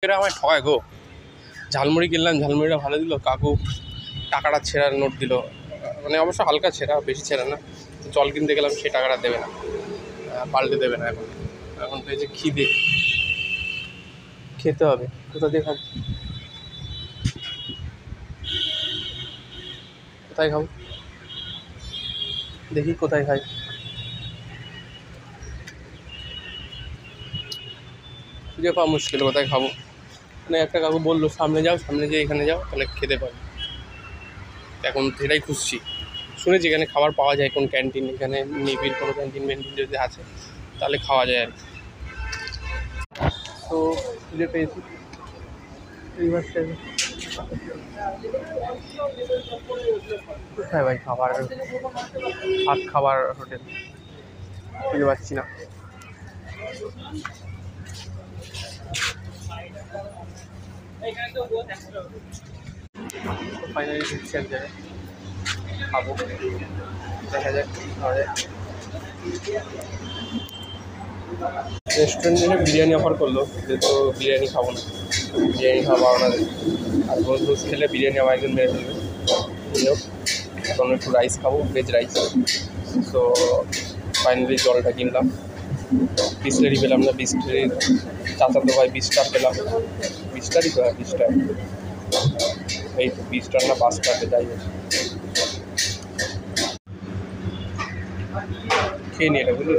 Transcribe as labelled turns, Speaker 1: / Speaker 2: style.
Speaker 1: এরা আমায় ঠকায় গো। ঝালমুড়ি কিনলাম, ঝালমুড়িটা ভালো দিল, কাকু টাকাটা ছেঁড়ার নোট দিল, মানে অবশ্য হালকা ছেঁড়া, বেশি ছেঁড়া না। জল কিনতে গেলাম, সেই টাকাটা দেবে না, পাল্টে দেবে না। এখন এখন তো এই যে খিদে, খেতে হবে। কোথা দিয়ে খাবো, কোথায় খাবো দেখি, কোথায় খাই। খুঁজে পাওয়া মুশকিল কোথায় খাবো। মানে একটা কাকু বললো সামনে যাও, সামনে যেয়ে এখানে যাও, তাহলে খেতে পাবে। এখন সেটাই খুঁজছি। শুনেছি এখানে খাবার পাওয়া যায়, কোন ক্যান্টিন, এখানে নিবিড় কোনো ক্যান্টিন ম্যান্টিন যদি আছে তাহলে খাওয়া যায় আর কি। তো খুঁজে পেয়েছি এইবার। কোথায় ভাই খাবার, ভাত খাবার হোটেল খুঁজে পাচ্ছি না। ফাইনালি ঢুকছি এক জায়গায়, খাবো, দেখা যাক কী খাওয়া যায়। রেস্টুরেন্টে বিরিয়ানি অফার করলো, যেহেতু বিরিয়ানি খাবো না, বিরিয়ানি খাওয়া পাবো না। আর রোজ রোজ খেলে বিরিয়ানি আমার একজন মেরে ফেলবে। এখন একটু রাইস খাবো, ভেজ রাইস। তো ফাইনালি জলটা কিনলাম, বিসলেরি পেলাম না, বিসলেরির চাচাতো ভাই 20টা পেলাম, 20টারই তো, 20টা, এই তো 20টার না 5টাতে, যাই হোক খেয়ে নিয়ে এটা বুঝলি।